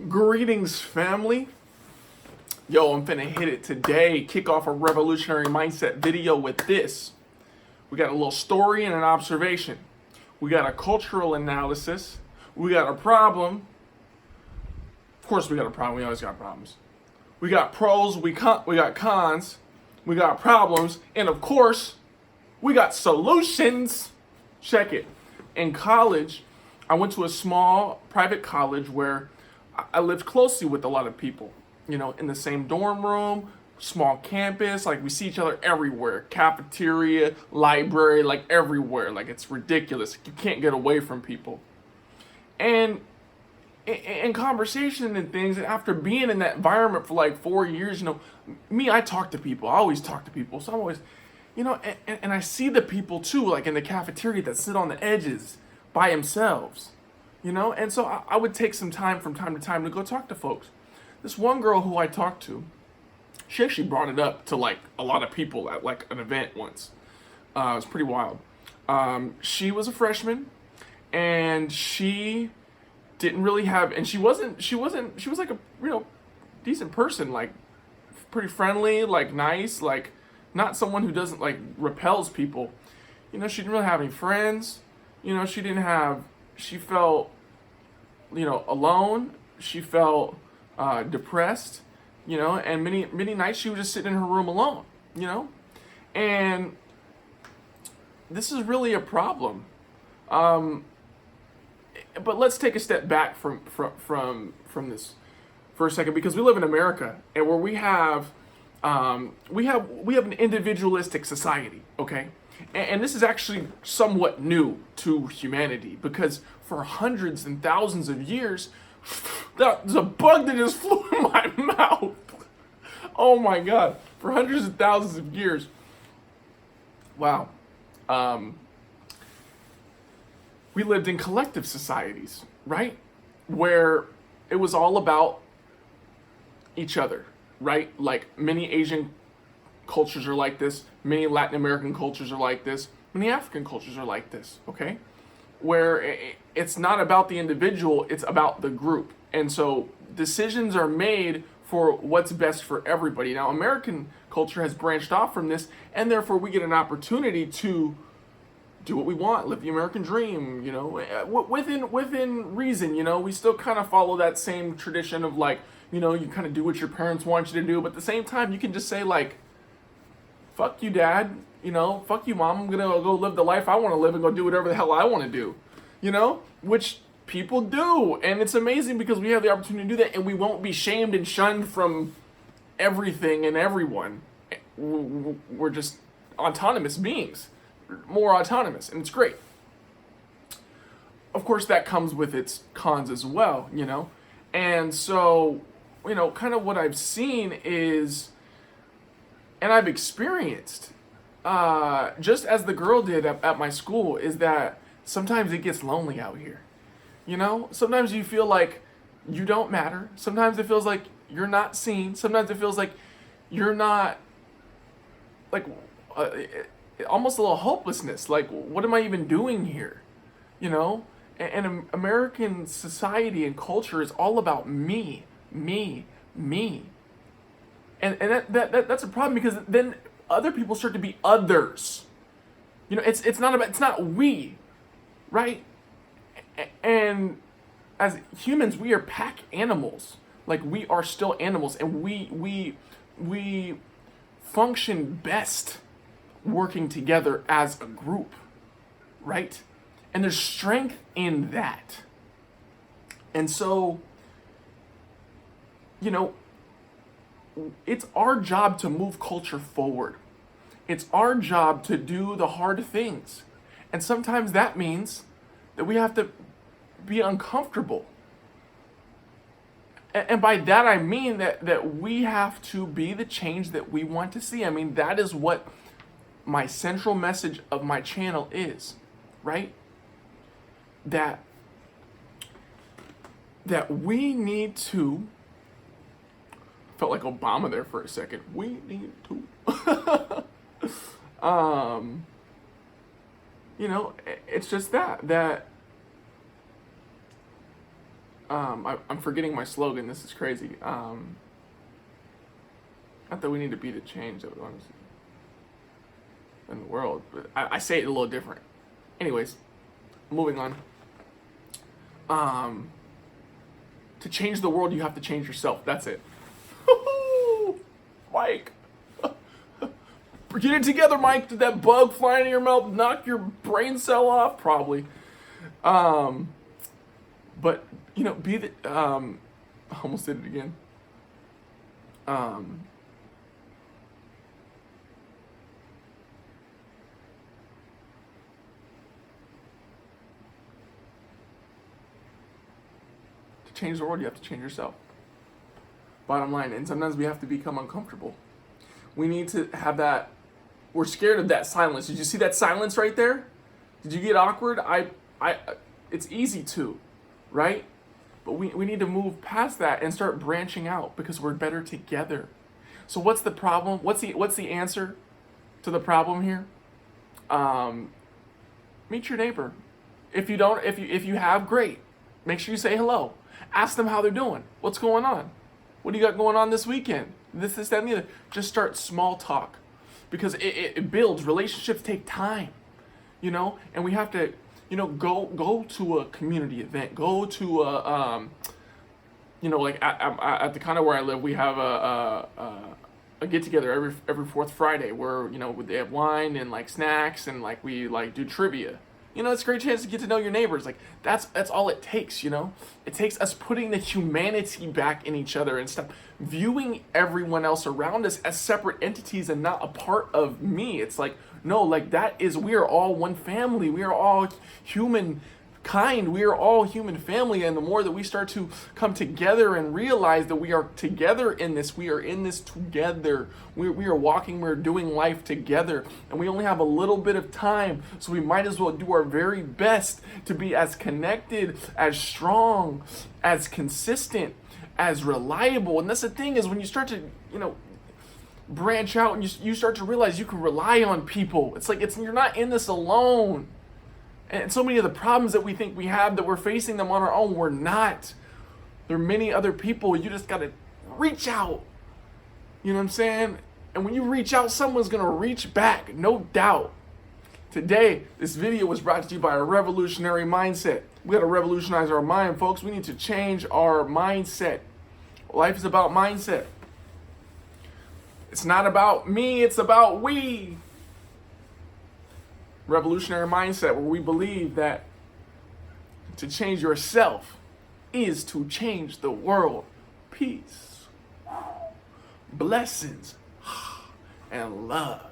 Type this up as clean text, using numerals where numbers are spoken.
Greetings, family. Yo, I'm finna hit it today. Kick off a revolutionary mindset video with this. We got a little story and an observation. We got a cultural analysis. We got a problem. Of course, we got a problem. We always got problems. We got pros. We got cons. We got problems. And of course, we got solutions. Check it. In college, I went to a small private college where I lived closely with a lot of people, in the same dorm room, small campus. Like, we see each other everywhere, cafeteria, library, like everywhere. Like, it's ridiculous. You can't get away from people. And in conversation and things, and after being in that environment for like 4 years, I talk to people. I always talk to people. So I'm always, and I see the people too, like in the cafeteria, that sit on the edges by themselves. And so I would take some time from time to time to go talk to folks. This one girl who I talked to, she actually brought it up to like a lot of people at like an event once. It was pretty wild. She was a freshman, and she didn't really have, and she was like a decent person, like pretty friendly, like nice, like not someone who doesn't like repels people. She didn't really have any friends. She felt, alone. She felt depressed, and many nights she would just sit in her room alone, and this is really a problem. But let's take a step back from this for a second, because we live in America, and where we have an individualistic society, okay? And this is actually somewhat new to humanity, because for hundreds and thousands of years, there's a bug that just flew in my mouth. Oh my God. For hundreds of thousands of years. Wow. We lived in collective societies, right? Where it was all about each other, right? Like many Asian cultures are like this, many Latin American cultures are like this, many African cultures are like this, okay? Where it's not about the individual, it's about the group. And so decisions are made for what's best for everybody. Now, American culture has branched off from this, and therefore we get an opportunity to do what we want, live the American dream, within reason. We still kind of follow that same tradition of like, you kind of do what your parents want you to do, but at the same time, you can just say like, fuck you, Dad. Fuck you, Mom. I'm gonna go live the life I want to live and go do whatever the hell I want to do. Which people do, and it's amazing because we have the opportunity to do that, and we won't be shamed and shunned from everything and everyone. We're just autonomous beings, more autonomous, and it's great. Of course, that comes with its cons as well, and so, kind of what I've seen is, and I've experienced, just as the girl did at my school, is that sometimes it gets lonely out here. Sometimes you feel like you don't matter. Sometimes it feels like you're not seen. Sometimes it feels like you're not, like, almost a little hopelessness. Like, what am I even doing here? And American society and culture is all about me, me, me. And that's a problem, because then other people start to be others. It's not we, right? And as humans, we are pack animals. Like, we are still animals, and we function best working together as a group, right? And there's strength in that. And so, it's our job to move culture forward. It's our job to do the hard things. And sometimes that means that we have to be uncomfortable. And by that I mean that we have to be the change that we want to see. I mean, that is what my central message of my channel is, right? That we need to, felt like Obama there for a second. We need to it's just that I'm forgetting my slogan. This is crazy. Not that we need to be the change that we want to see in the world, but I say it a little different. Anyways, moving on. To change the world, you have to change yourself. That's it. Mike. Get it together, Mike. Did that bug fly in your mouth knock your brain cell off? Probably. But, you know, be the... I almost did it again. To change the world, you have to change yourself. Bottom line. And sometimes we have to become uncomfortable. We need to have that... We're scared of that silence. Did you see that silence right there? Did you get awkward? It's easy to, right? But we need to move past that and start branching out because we're better together. So what's the problem? What's the answer to the problem here? Meet your neighbor. If you have, great. Make sure you say hello. Ask them how they're doing. What's going on? What do you got going on this weekend? This, that, and the other. Just start small talk. Because it builds. Relationships take time, you know, and we have to, you know, go to a community event, go to a, you know, like at the kind of where I live, we have a get together every fourth Friday where, you know, they have wine and like snacks and like we like do trivia. You know, it's a great chance to get to know your neighbors. Like that's all it takes, you know. It takes us putting the humanity back in each other and stop viewing everyone else around us as separate entities and not a part of me. It's like, no, like we are all one family. We are all humankind. We are all human family. And the more that we start to come together and realize that we are together in this, we are in this together. We are walking, we're doing life together. And we only have a little bit of time. So we might as well do our very best to be as connected, as strong, as consistent, as reliable. And that's the thing is when you start to, you know, branch out and you start to realize you can rely on people. It's like you're not in this alone. And so many of the problems that we think we have, that we're facing them on our own, we're not. There are many other people. You just got to reach out. You know what I'm saying? And when you reach out, someone's going to reach back, no doubt. Today, this video was brought to you by a revolutionary mindset. We got to revolutionize our mind, folks. We need to change our mindset. Life is about mindset. It's not about me, it's about we. Revolutionary mindset, where we believe that to change yourself is to change the world. Peace, blessings, and love.